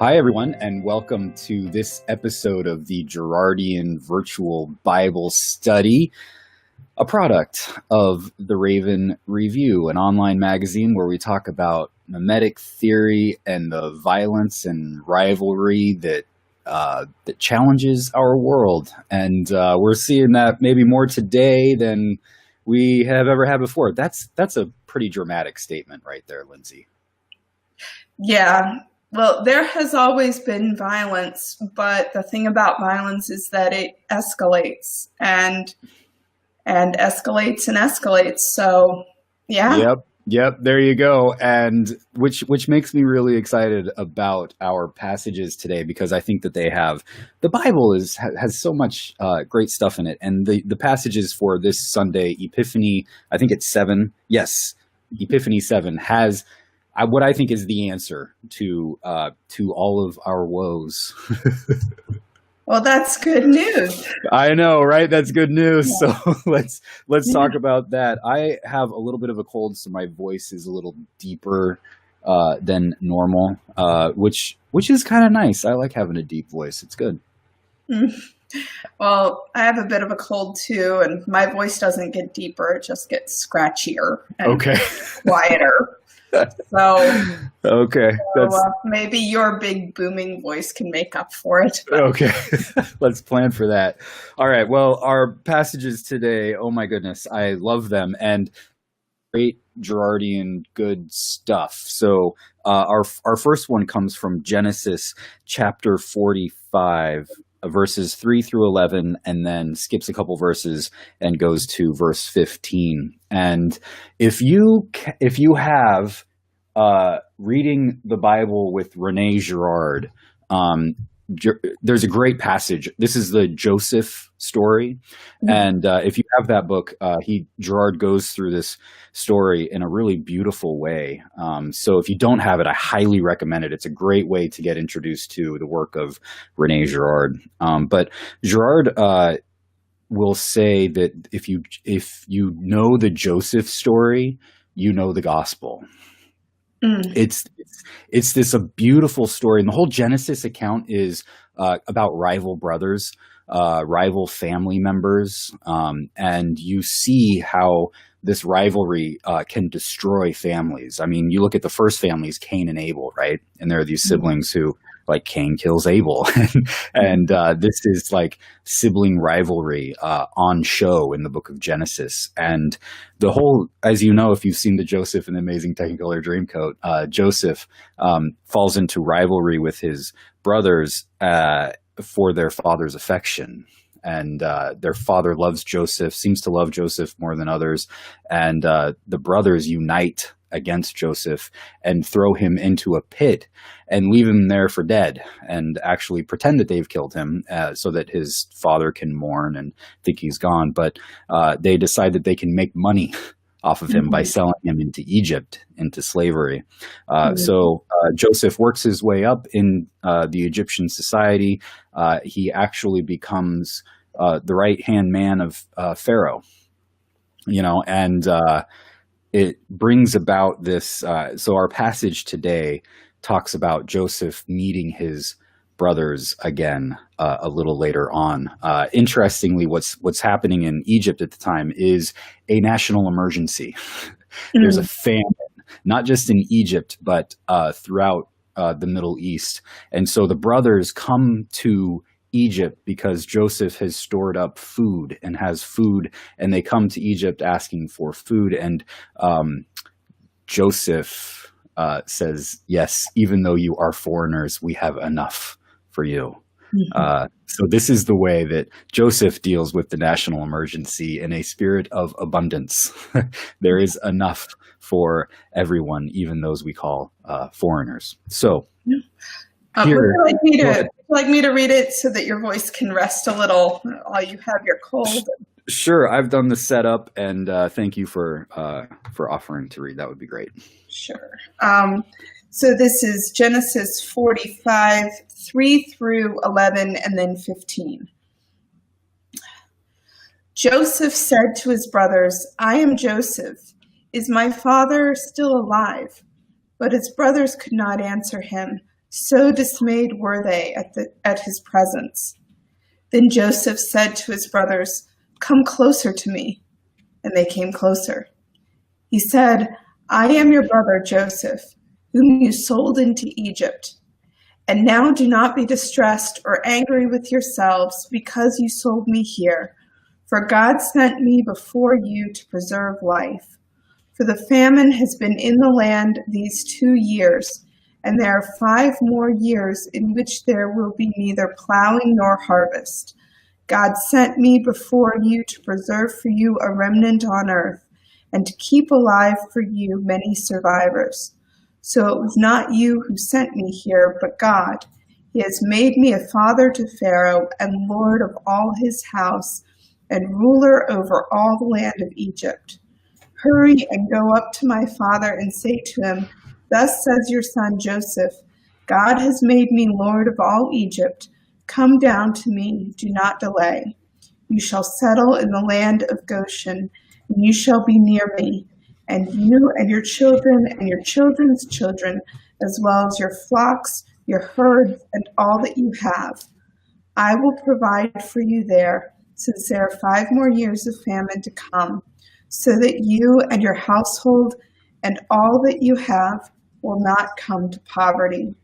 Hi, everyone, and welcome to this episode of the Girardian Virtual Bible Study, a product of the Raven Review, an online magazine where we talk about mimetic theory and the violence and rivalry that challenges our world. And we're seeing that maybe more today than we have ever had before. That's a pretty dramatic statement right there, Lindsay. Yeah. Well, there has always been violence, but the thing about violence is that it escalates and escalates and escalates. So, yeah. Yep, there you go. And which makes me really excited about our passages today, because I think that the Bible has so much great stuff in it. And the passages for this Sunday, Epiphany, I think it's 7. Yes, Epiphany 7 has what I think is the answer to all of our woes. Well, that's good news. I know, right? That's good news. Yeah. So let's talk about that. I have a little bit of a cold, so my voice is a little deeper than normal, which is kind of nice. I like having a deep voice. It's good. Well, I have a bit of a cold too, and my voice doesn't get deeper; it just gets scratchier and quieter. So maybe your big booming voice can make up for it. Okay, let's plan for that. All right. Well, our passages today, oh my goodness, I love them, and great Girardian good stuff. So our first one comes from Genesis chapter 45. Verses 3 through 11, and then skips a couple verses and goes to verse 15. And if you have reading the Bible with Rene Girard, there's a great passage. This is the Joseph story, and if you have that book, Girard goes through this story in a really beautiful way. So if you don't have it, I highly recommend it. It's a great way to get introduced to the work of Rene Girard. But Girard will say that if you know the Joseph story, you know the gospel. It's this a beautiful story, and the whole Genesis account is about rival brothers, rival family members, and you see how this rivalry can destroy families. I mean, you look at the first families, Cain and Abel, right? And there are these siblings who, like, Cain kills Abel, and this is like sibling rivalry on show in the book of Genesis. And the whole, as you know, if you've seen the Joseph and the Amazing Technicolor Dreamcoat, Joseph falls into rivalry with his brothers for their father's affection. And their father loves Joseph, seems to love Joseph more than others. And the brothers unite against Joseph and throw him into a pit and leave him there for dead, and actually pretend that they've killed him so that his father can mourn and think he's gone. But they decide that they can make money off of him by selling him into Egypt, into slavery. So Joseph works his way up in the Egyptian society. He actually becomes the right-hand man of Pharaoh, and it brings about this. So our passage today talks about Joseph meeting his brothers again a little later on. Interestingly, what's happening in Egypt at the time is a national emergency. There's a famine, not just in Egypt, but throughout the Middle East. And so the brothers come to Egypt because Joseph has stored up food and has food, and they come to Egypt asking for food. And Joseph says, yes, even though you are foreigners, we have enough for you. So this is the way that Joseph deals with the national emergency, in a spirit of abundance. There is enough for everyone, even those we call foreigners. So would you like me to read it so that your voice can rest a little while you have your cold? Sure, I've done the setup, and thank you for offering to read. That would be great. Sure. So this is Genesis 45, 3 through 11, and then 15. Joseph said to his brothers, "I am Joseph. Is my father still alive?" But his brothers could not answer him, So dismayed were they at his presence. Then Joseph said to his brothers, "Come closer to me." And they came closer. He said, "I am your brother Joseph, whom you sold into Egypt. And now do not be distressed or angry with yourselves because you sold me here, for God sent me before you to preserve life. For the famine has been in the land these 2 years, and there are 5 more years in which there will be neither plowing nor harvest. God sent me before you to preserve for you a remnant on earth, and to keep alive for you many survivors. So it was not you who sent me here, but God. He has made me a father to Pharaoh and lord of all his house and ruler over all the land of Egypt. Hurry and go up to my father and say to him, 'Thus says your son Joseph, God has made me lord of all Egypt. Come down to me, do not delay. You shall settle in the land of Goshen, and you shall be near me, and you and your children and your children's children, as well as your flocks, your herds, and all that you have. I will provide for you there, since there are 5 more years of famine to come, so that you and your household and all that you have will not come to poverty.'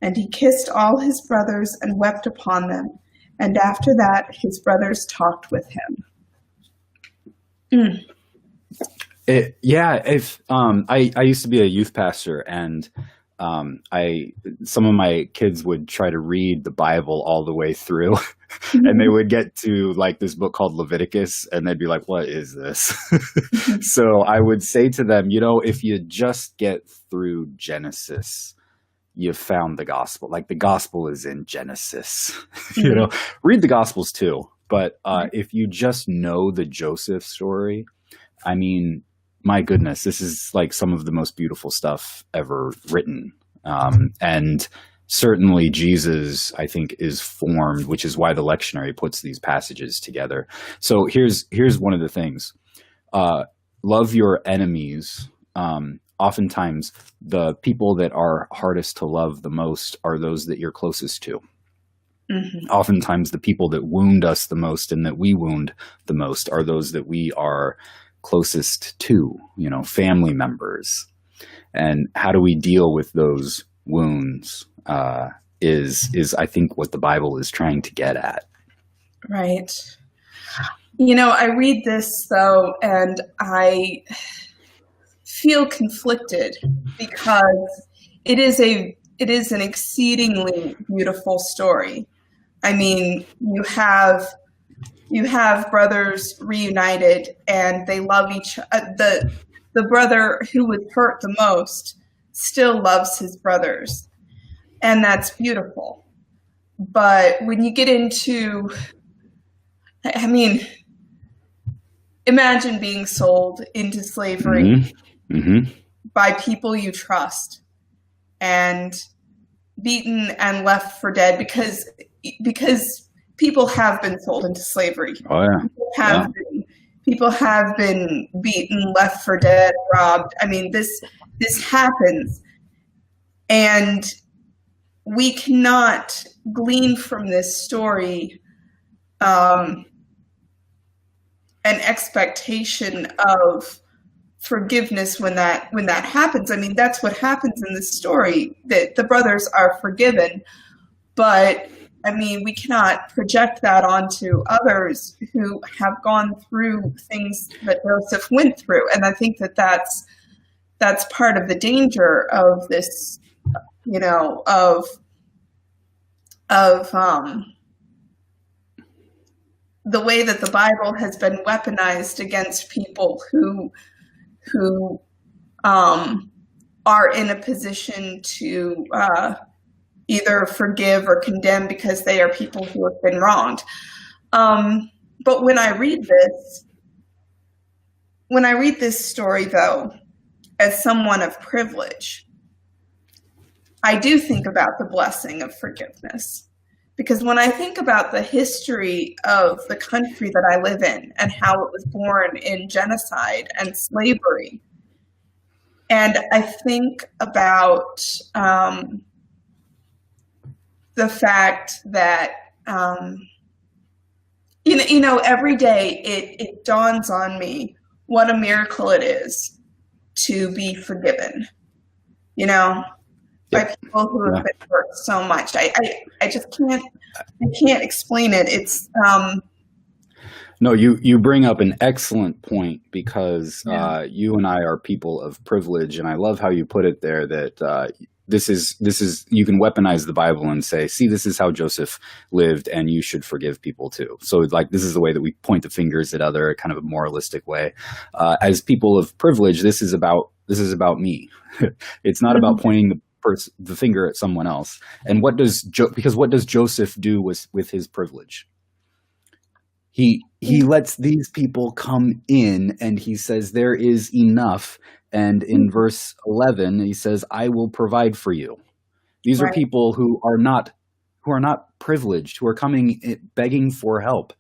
And he kissed all his brothers and wept upon them. And after that, his brothers talked with him." I used to be a youth pastor, and some of my kids would try to read the Bible all the way through, and they would get to like this book called Leviticus, and they'd be like, "What is this?" So I would say to them, if you just get through Genesis, you found the gospel. Like the gospel is in Genesis. Read the gospels too. But if you just know the Joseph story, I mean, my goodness, this is like some of the most beautiful stuff ever written. And certainly Jesus, I think, is formed, which is why the lectionary puts these passages together. So here's one of the things. Love your enemies. Oftentimes, the people that are hardest to love the most are those that you're closest to. Mm-hmm. Oftentimes, the people that wound us the most and that we wound the most are those that we are closest to, family members. And how do we deal with those wounds is I think what the Bible is trying to get at. Right. I read this though, and I feel conflicted because it is an exceedingly beautiful story. I mean, you have brothers reunited, and they love each other. The brother who was hurt the most still loves his brothers, and that's beautiful. But when you get into, I mean, imagine being sold into slavery by people you trust, and beaten and left for dead because people have been sold into slavery. Oh yeah. People have been beaten, left for dead, robbed. I mean, this happens, and we cannot glean from this story an expectation of forgiveness when that happens. I mean, that's what happens in this story, that the brothers are forgiven, but I mean, we cannot project that onto others who have gone through things that Joseph went through. And I think that that's part of the danger of this, of the way that the Bible has been weaponized against people who are in a position to either forgive or condemn because they are people who have been wronged. But when I read this story, though, as someone of privilege, I do think about the blessing of forgiveness. Because when I think about the history of the country that I live in and how it was born in genocide and slavery, and I think about the fact that every day it dawns on me what a miracle it is to be forgiven, by Yep. people who have Yeah. been hurt so much. I just can't explain it. It's No, you bring up an excellent point because yeah. you and I are people of privilege, and I love how you put it there that this is you can weaponize the Bible and say, see, this is how Joseph lived, and you should forgive people too. So like this is the way that we point the fingers at other, kind of a moralistic way. As people of privilege, this is about me. It's not about pointing the finger at someone else. And because what does Joseph do with his privilege? He lets these people come in and he says there is enough. And in verse 11, he says, I will provide for you. These are Right. people who are not privileged, who are coming begging for help.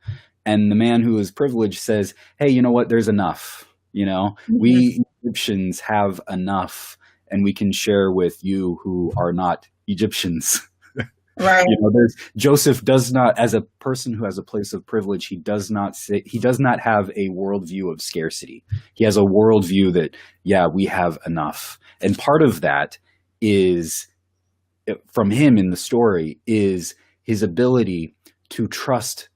And the man who is privileged says, hey, you know what? There's enough. We Egyptians have enough, and we can share with you who are not Egyptians. Right. Joseph does not, as a person who has a place of privilege, he does not have a worldview of scarcity. He has a worldview that, yeah, we have enough. And part of that is, from him in the story, is his ability to trust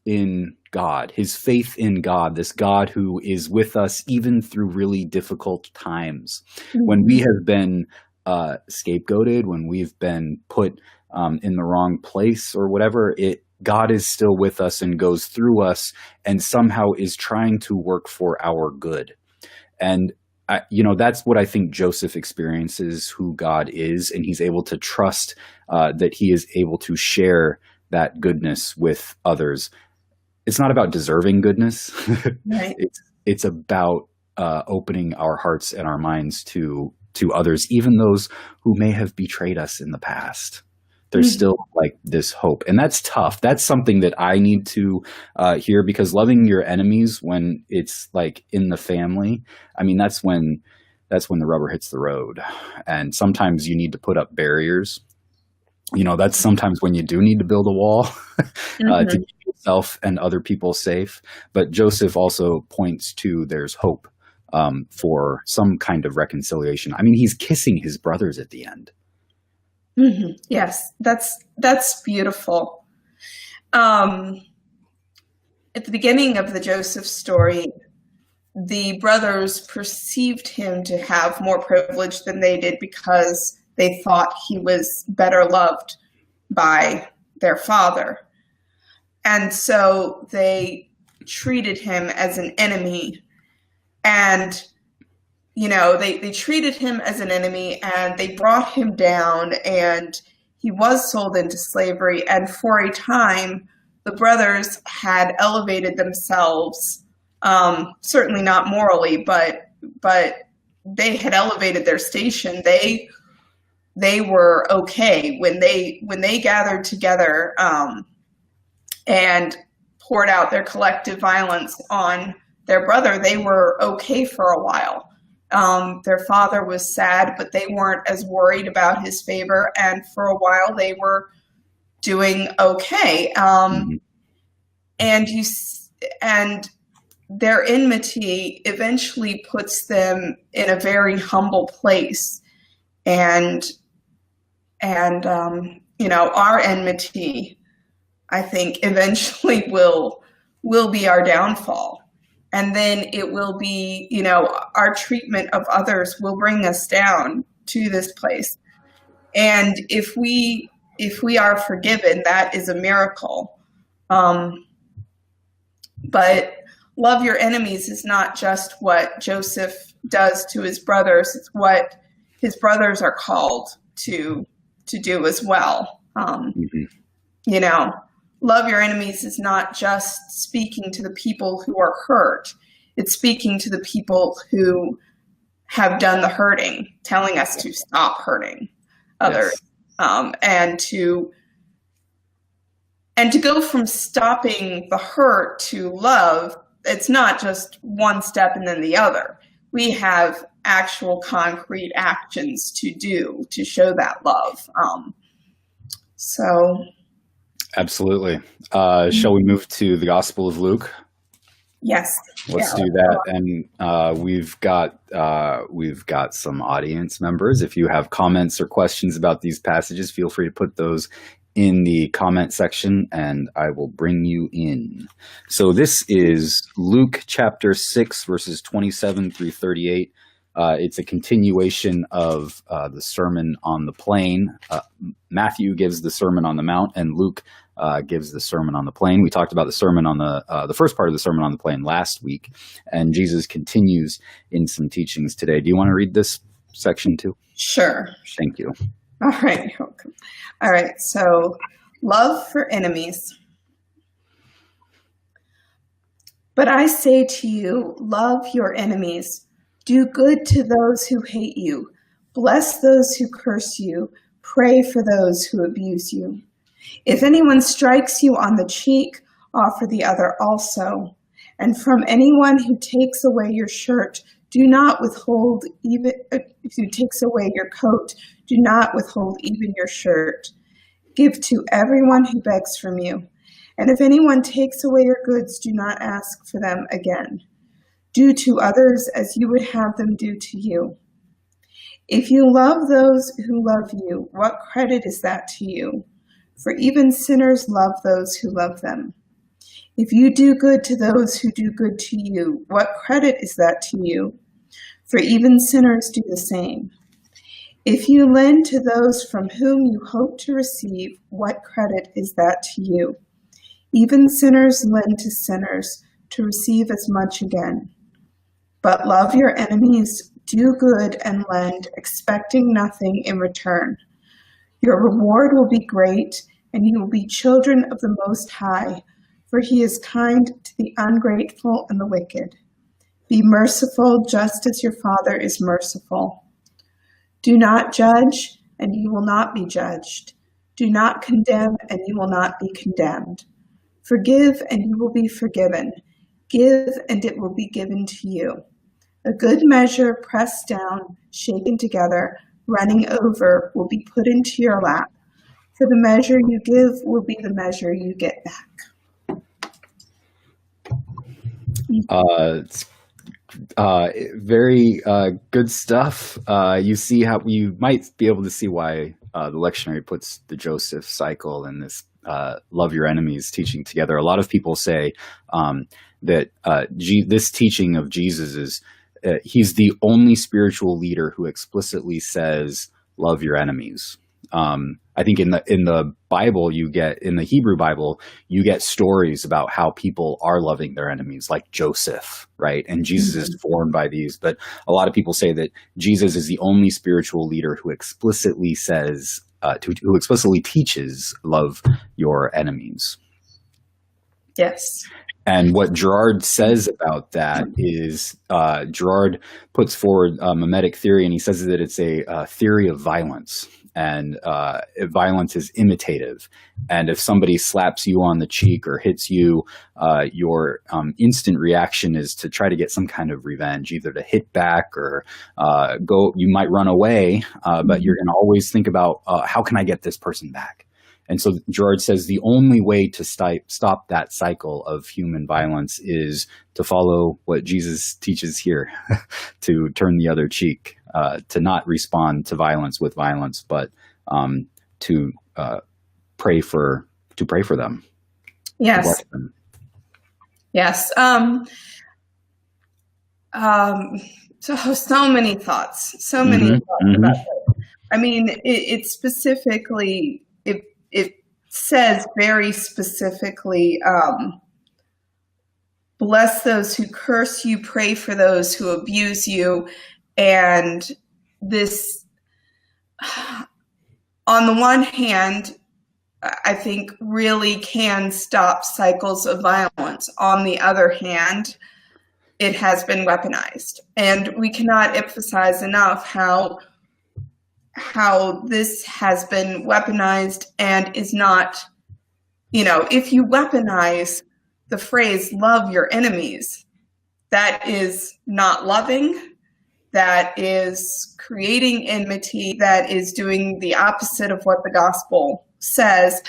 in God, his faith in God, this God who is with us even through really difficult times. When we have been scapegoated, when we've been put in the wrong place or whatever, God is still with us and goes through us and somehow is trying to work for our good. And that's what I think Joseph experiences who God is, and he's able to trust that he is able to share that goodness with others. It's not about deserving goodness. Right. It's about opening our hearts and our minds to others, even those who may have betrayed us in the past. There's still like this hope, and that's tough. That's something that I need to hear, because loving your enemies when it's like in the family, I mean, that's when the rubber hits the road. And sometimes you need to put up barriers. That's sometimes when you do need to build a wall to keep yourself and other people safe. But Joseph also points to there's hope for some kind of reconciliation. I mean, he's kissing his brothers at the end. Yes, that's beautiful. At the beginning of the Joseph story, the brothers perceived him to have more privilege than they did because they thought he was better loved by their father. And so they treated him as an enemy. And they treated him as an enemy, and they brought him down, and he was sold into slavery. And for a time, the brothers had elevated themselves, certainly not morally, but they had elevated their station. They were okay when they gathered together and poured out their collective violence on their brother. They were okay for a while. Their father was sad, but they weren't as worried about his favor. And for a while, they were doing okay. And their enmity eventually puts them in a very humble place. And our enmity, I think, eventually will be our downfall. And then it will be, our treatment of others will bring us down to this place. And if we are forgiven, that is a miracle. But love your enemies is not just what Joseph does to his brothers. It's what his brothers are called to do as well. Love your enemies is not just speaking to the people who are hurt. It's speaking to the people who have done the hurting, telling us to stop hurting others. Yes. And to go from stopping the hurt to love, it's not just one step and then the other. We have actual concrete actions to do to show that love. So, Absolutely. Shall we move to the Gospel of Luke? yes. Let's Yeah. do that. And we've got some audience members. If you have comments or questions about these passages, feel free to put those in the comment section and I will bring you in. So this is Luke chapter 6, verses 27 through 38. It's a continuation of the Sermon on the Plain. Matthew gives the Sermon on the Mount, and Luke gives the Sermon on the Plain. We talked about the sermon on the first part of the Sermon on the Plain last week, and Jesus continues in some teachings today. Do you want to read this section too? Sure. Thank you. All right. You're welcome. All right. So, love for enemies. But I say to you, love your enemies. Do good to those who hate you. Bless those who curse you. Pray for those who abuse you. If anyone strikes you on the cheek, offer the other also. And from anyone who takes away your shirt, do not withhold even who takes away your coat, do not withhold even your shirt. Give to everyone who begs from you. And if anyone takes away your goods, do not ask for them again. Do to others as you would have them do to you. If you love those who love you, what credit is that to you? For even sinners love those who love them. If you do good to those who do good to you, what credit is that to you? For even sinners do the same. If you lend to those from whom you hope to receive, what credit is that to you? Even sinners lend to sinners to receive as much again. But love your enemies, do good and lend, expecting nothing in return. Your reward will be great, and you will be children of the Most High, for he is kind to the ungrateful and the wicked. Be merciful just as your Father is merciful. Do not judge, and you will not be judged. Do not condemn, and you will not be condemned. Forgive, and you will be forgiven. Give, and it will be given to you. A good measure, pressed down, shaken together, running over, will be put into your lap. For the measure you give will be the measure you get back. It's very good stuff. You see how you might be able to see why the lectionary puts the Joseph cycle and this love your enemies teaching together. A lot of people say that this teaching of Jesus is he's the only spiritual leader who explicitly says love your enemies. I think in the Bible, in the Hebrew Bible, you get stories about how people are loving their enemies, like Joseph, right? And Jesus is formed by these. But a lot of people say that Jesus is the only spiritual leader who explicitly says, who explicitly teaches, love your enemies. Yes. And what Girard says about that is Girard puts forward a mimetic theory, and he says that it's a theory of violence. And violence is imitative. And if somebody slaps you on the cheek or hits you, your instant reaction is to try to get some kind of revenge, either to hit back or you might run away, but you're going to always think about how can I get this person back? And so Girard says the only way to stop that cycle of human violence is to follow what Jesus teaches here, to turn the other cheek, to not respond to violence with violence, but to pray for them. Yes. Them. Yes. So many thoughts. So many thoughts about it. I mean, it specifically. It says very specifically, bless those who curse you, pray for those who abuse you. And this, on the one hand, I think really can stop cycles of violence. On the other hand, it has been weaponized. And we cannot emphasize enough how this has been weaponized and is not, if you weaponize the phrase love your enemies, that is not loving, that is creating enmity, that is doing the opposite of what the gospel says.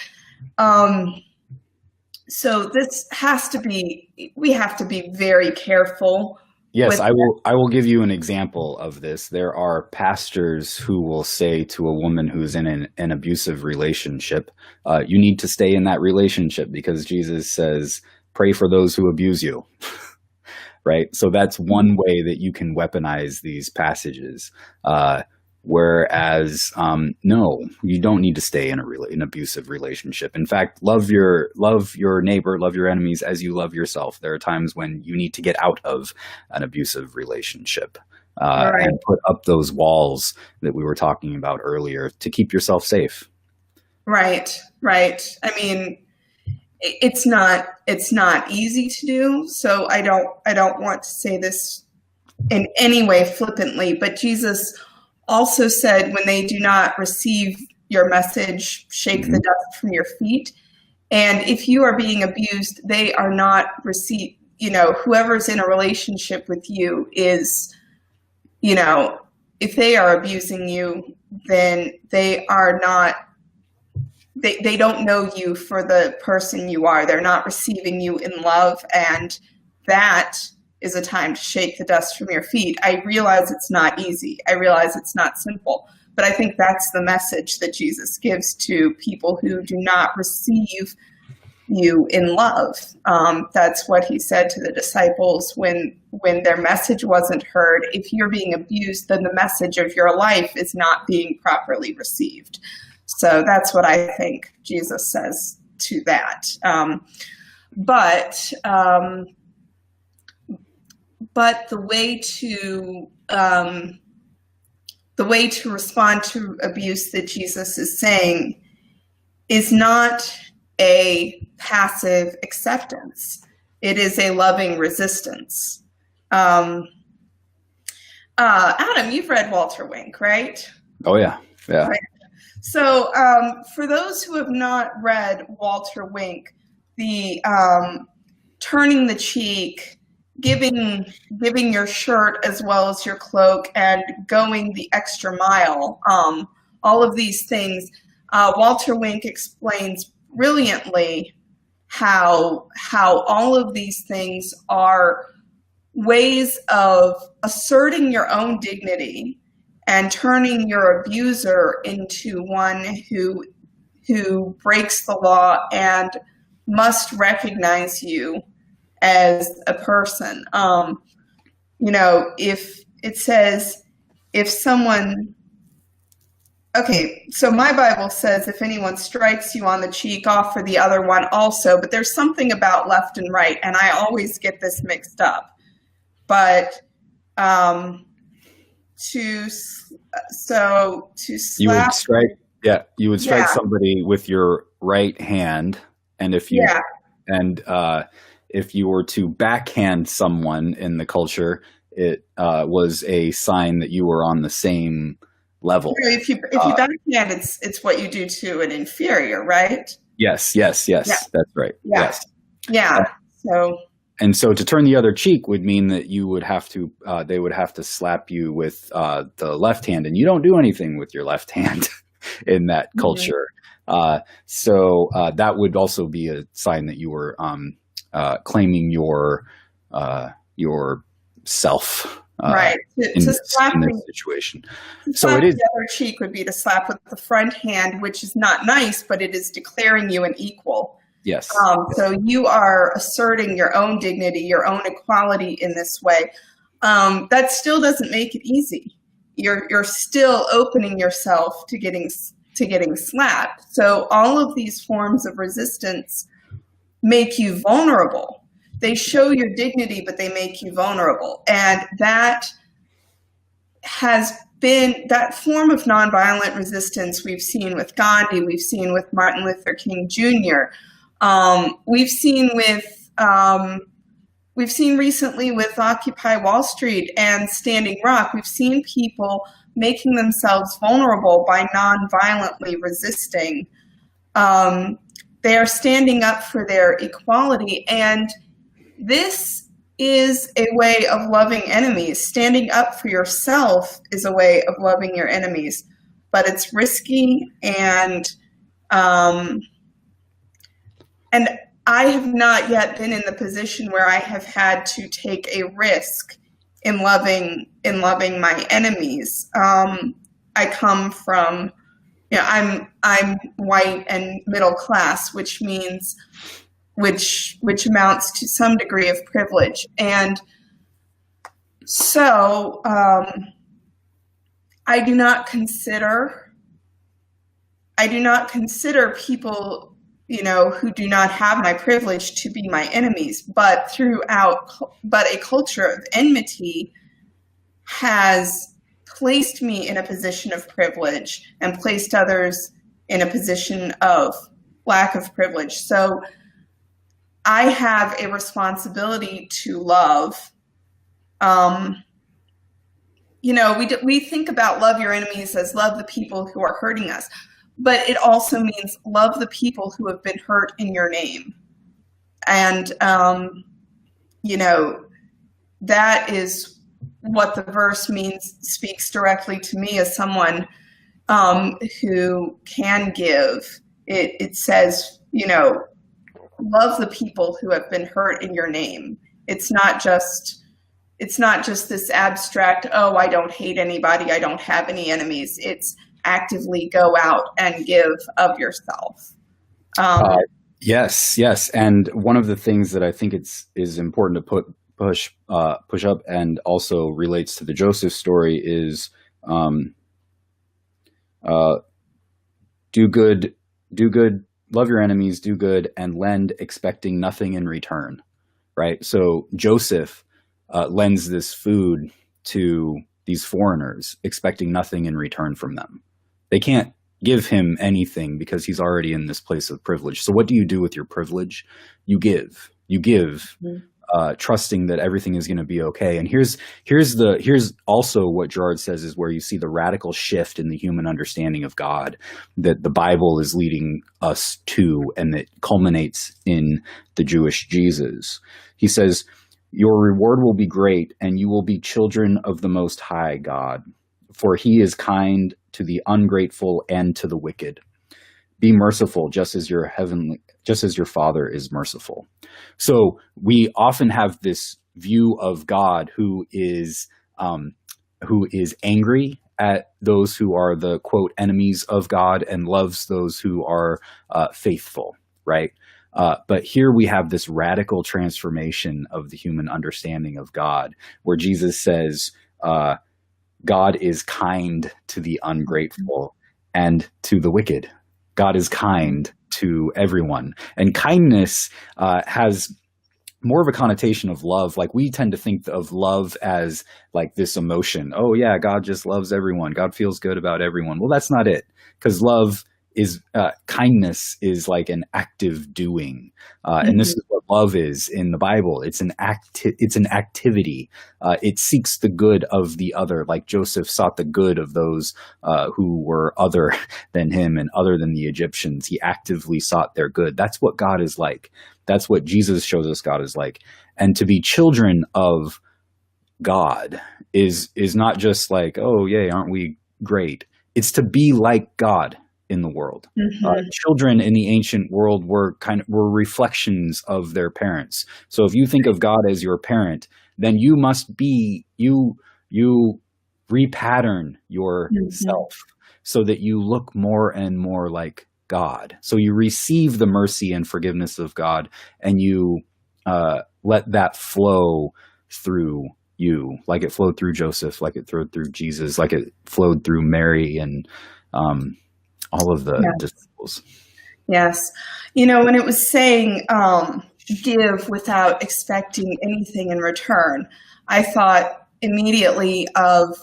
So this has to be, we have to be very careful. Yes, I will give you an example of this. There are pastors who will say to a woman who's in an abusive relationship, you need to stay in that relationship because Jesus says, pray for those who abuse you. Right? So that's one way that you can weaponize these passages. Whereas, no, you don't need to stay in an abusive relationship. In fact, love your neighbor, love your enemies as you love yourself. There are times when you need to get out of an abusive relationship, Right. and put up those walls that we were talking about earlier to keep yourself safe. Right. I mean, it's not easy to do. So I don't want to say this in any way flippantly, but Jesus also said, when they do not receive your message, shake the dust from your feet. And if you are being abused, they are not whoever's in a relationship with you is, if they are abusing you, then they are not, they don't know you for the person you are. They're not receiving you in love. And that is a time to shake the dust from your feet. I realize it's not easy. I realize it's not simple, but I think that's the message that Jesus gives to people who do not receive you in love. That's what he said to the disciples when their message wasn't heard. If you're being abused, then the message of your life is not being properly received. So that's what I think Jesus says to that. But the way to respond to abuse that Jesus is saying is not a passive acceptance. It is a loving resistance. Adam, you've read Walter Wink, right? Oh yeah. Right. So for those who have not read Walter Wink, the turning the cheek, giving your shirt as well as your cloak, and going the extra mile, all of these things, Walter Wink explains brilliantly how all of these things are ways of asserting your own dignity and turning your abuser into one who breaks the law and must recognize you as a person. If it says, if someone, okay, so my Bible says, if anyone strikes you on the cheek, offer the other one also, but there's something about left and right, and I always get this mixed up. But to slap, you would strike somebody with your right hand, and if you were to backhand someone in the culture, it was a sign that you were on the same level. If you backhand, it's what you do to an inferior, right? Yes, that's right. Yeah. Yes. Yeah. So to turn the other cheek would mean that you would have to, they would have to slap you with the left hand, and you don't do anything with your left hand in that culture. So that would also be a sign that you were claiming your self, right? In this situation. So it is. The other cheek would be to slap with the front hand, which is not nice, but it is declaring you an equal. Yes. So you are asserting your own dignity, your own equality in this way. That still doesn't make it easy. You're still opening yourself to getting slapped. So all of these forms of resistance make you vulnerable. They show your dignity, but they make you vulnerable. And that has been that form of nonviolent resistance we've seen with Gandhi, we've seen with Martin Luther King Jr., we've seen recently with Occupy Wall Street and Standing Rock. We've seen people making themselves vulnerable by non-violently resisting. They are standing up for their equality, and this is a way of loving enemies. Standing up for yourself is a way of loving your enemies, but it's risky, and Um, and I have not yet been in the position where I have had to take a risk in loving my enemies. I come from, I'm white and middle class, which means which amounts to some degree of privilege, and so I do not consider people, who do not have my privilege to be my enemies, but a culture of enmity has placed me in a position of privilege and placed others in a position of lack of privilege. So I have a responsibility to love. We think about love your enemies as love the people who are hurting us, but it also means love the people who have been hurt in your name. And, that is what the verse means, speaks directly to me as someone who can give. It says, love the people who have been hurt in your name. It's not just this abstract, oh, I don't hate anybody, I don't have any enemies. It's actively go out and give of yourself. Yes. And one of the things that I think is important to push up, and also relates to the Joseph story, is do good, love your enemies, do good, and lend, expecting nothing in return. Right? So Joseph lends this food to these foreigners, expecting nothing in return from them. They can't give him anything because he's already in this place of privilege. So what do you do with your privilege? You give. Trusting that everything is going to be okay. And here's also what Girard says is where you see the radical shift in the human understanding of God that the Bible is leading us to, and that culminates in the Jewish Jesus. He says, your reward will be great, and you will be children of the Most High God, for he is kind to the ungrateful and to the wicked. Be merciful, just as your Father is merciful. So we often have this view of God who is angry at those who are the quote enemies of God, and loves those who are faithful, right? But here we have this radical transformation of the human understanding of God, where Jesus says, God is kind to the ungrateful and to the wicked. God is kind to everyone. And kindness has more of a connotation of love. Like, we tend to think of love as like this emotion. Oh yeah, God just loves everyone. God feels good about everyone. Well, that's not it. Because love is kindness is like an active doing, and this is what love is in the Bible. It's an activity. It seeks the good of the other, like Joseph sought the good of those who were other than him and other than the Egyptians. He actively sought their good. That's what God is like. That's what Jesus shows us God is like. And to be children of God is not just like, oh yay, aren't we great? It's to be like God in the world. Children in the ancient world were reflections of their parents. So if you think of God as your parent, then you must be, you repattern yourself so that you look more and more like God. So you receive the mercy and forgiveness of God, and you let that flow through you, like it flowed through Joseph, like it flowed through Jesus, like it flowed through Mary, and all of the disciples. Yes. When it was saying give without expecting anything in return, I thought immediately of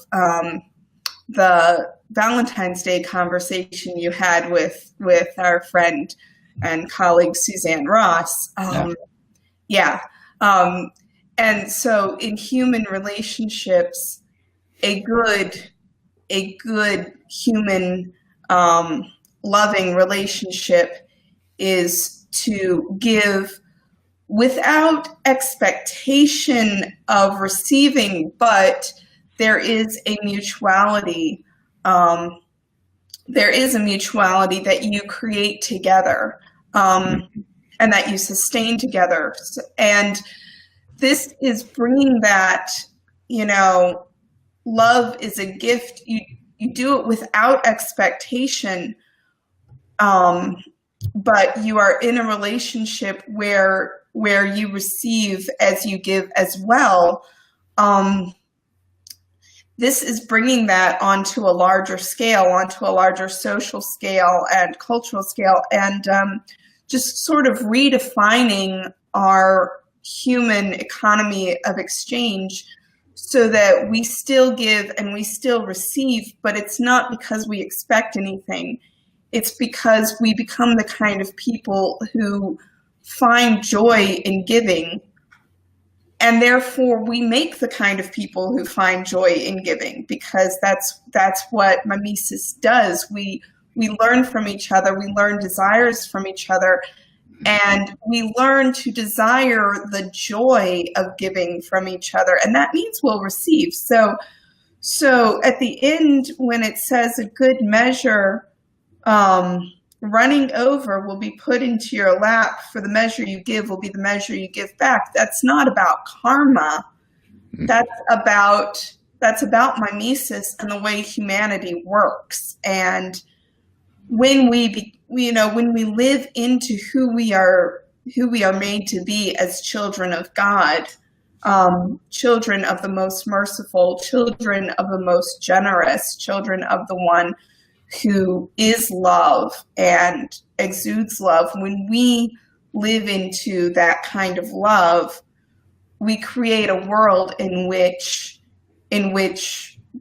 the Valentine's Day conversation you had with our friend and colleague Suzanne Ross. And so in human relationships, a good human loving relationship is to give without expectation of receiving, but there is a mutuality there is a mutuality that you create together, and that you sustain together. And this is bringing that, love is a gift. You do it without expectation, but you are in a relationship where you receive as you give as well. This is bringing that onto a larger scale, onto a larger social scale and cultural scale, and just sort of redefining our human economy of exchange so that we still give and we still receive, but it's not because we expect anything. It's because we become the kind of people who find joy in giving, and therefore we make the kind of people who find joy in giving, because that's what mimesis does. We learn from each other, we learn desires from each other, and we learn to desire the joy of giving from each other, and that means we'll receive. So at the end, when it says a good measure, running over will be put into your lap, for the measure you give will be the measure you give back. That's not about karma. That's about mimesis and the way humanity works. And when we live into who we are made to be as children of God, children of the most merciful, children of the most generous, children of the one who is love and exudes love, when we live into that kind of love, we create a world in which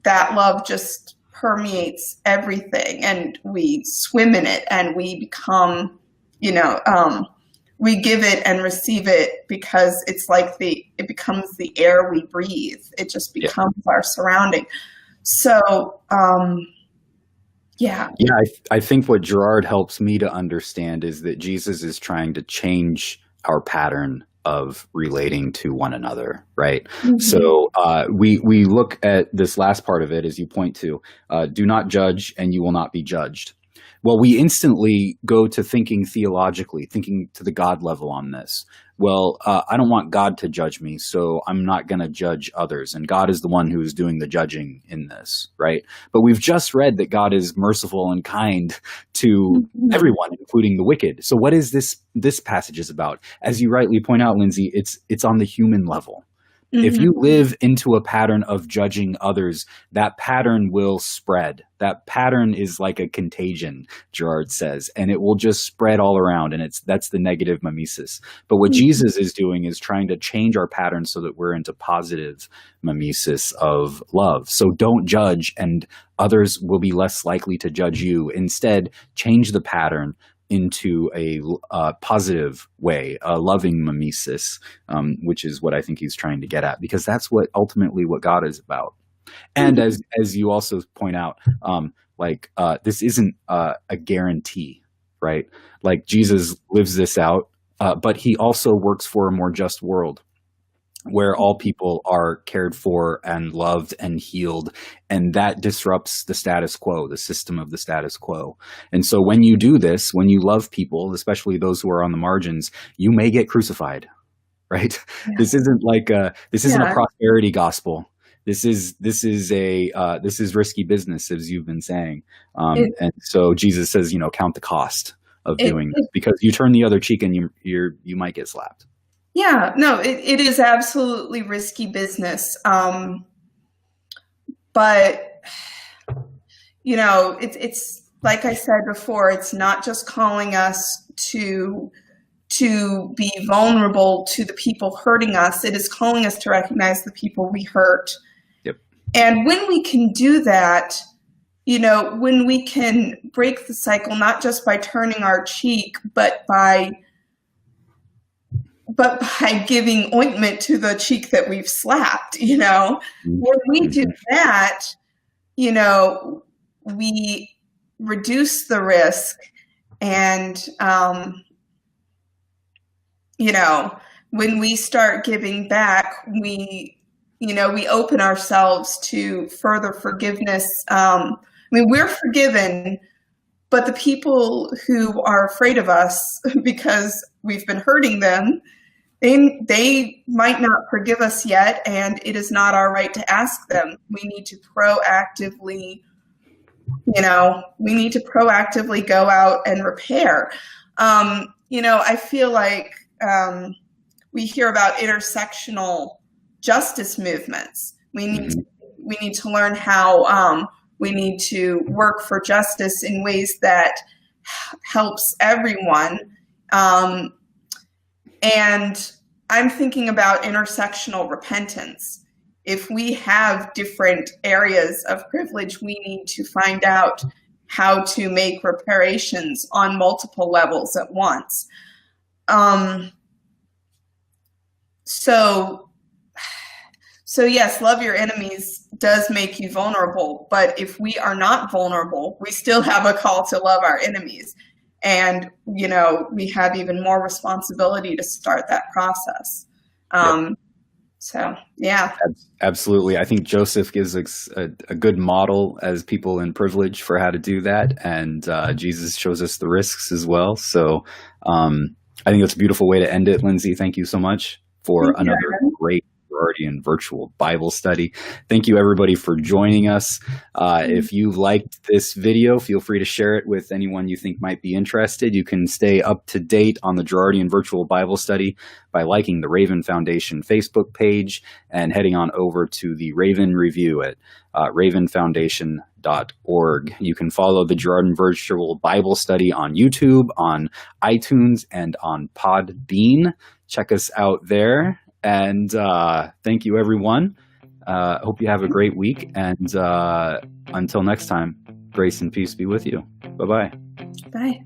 that love just permeates everything, and we swim in it, and we become, we give it and receive it, because it's like it becomes the air we breathe. It just becomes our surrounding. So, yeah. I think what Girard helps me to understand is that Jesus is trying to change our pattern of relating to one another, right? Mm-hmm. So we look at this last part of it, as you point to, do not judge and you will not be judged. Well, we instantly go to thinking theologically, thinking to the God level on this. Well, I don't want God to judge me, so I'm not going to judge others. And God is the one who is doing the judging in this, right? But we've just read that God is merciful and kind to everyone, including the wicked. So what is this passage is about? As you rightly point out, Lindsay, it's on the human level. Mm-hmm. If you live into a pattern of judging others, that pattern will spread. That pattern is like a contagion, Girard says, and it will just spread all around. And that's the negative mimesis. But what Jesus is doing is trying to change our pattern so that we're into positive mimesis of love. So don't judge, and others will be less likely to judge you. Instead, change the pattern into a positive way, a loving mimesis, which is what I think he's trying to get at, because that's ultimately what God is about. And as you also point out, this isn't a guarantee, right? Like Jesus lives this out, but he also works for a more just world, where all people are cared for and loved and healed. And that disrupts the status quo, the system of the status quo. And so when you do this, when you love people, especially those who are on the margins, you may get crucified, right? Yeah. This isn't a prosperity gospel. This is risky business, as you've been saying. And so Jesus says, count the cost of doing this, because you turn the other cheek and you might get slapped. Yeah, no, it is absolutely risky business. But, it's like I said before, it's not just calling us to be vulnerable to the people hurting us. It is calling us to recognize the people we hurt. Yep. And when we can do that, when we can break the cycle, not just by turning our cheek, but by giving ointment to the cheek that we've slapped, when we do that, we reduce the risk. And, when we start giving back, we open ourselves to further forgiveness. We're forgiven but the people who are afraid of us because we've been hurting them, they might not forgive us yet, and it is not our right to ask them. We need to proactively, go out and repair. I feel like we hear about intersectional justice movements. We need to learn how we need to work for justice in ways that helps everyone. And I'm thinking about intersectional repentance. If we have different areas of privilege, we need to find out how to make reparations on multiple levels at once. So yes, love your enemies does make you vulnerable, but if we are not vulnerable, we still have a call to love our enemies. And, we have even more responsibility to start that process. So, yeah. Absolutely. I think Joseph gives a good model as people in privilege for how to do that. And Jesus shows us the risks as well. So I think that's a beautiful way to end it. Lindsay, thank you so much for another great Girardian virtual Bible study. Thank you, everybody, for joining us. If you liked this video, feel free to share it with anyone you think might be interested. You can stay up to date on the Girardian virtual Bible study by liking the Raven Foundation Facebook page and heading on over to the Raven Review at ravenfoundation.org. You can follow the Girardian virtual Bible study on YouTube, on iTunes, and on Podbean. Check us out there. And thank you, everyone. Hope you have a great week. And until next time, grace and peace be with you. Bye-bye. Bye.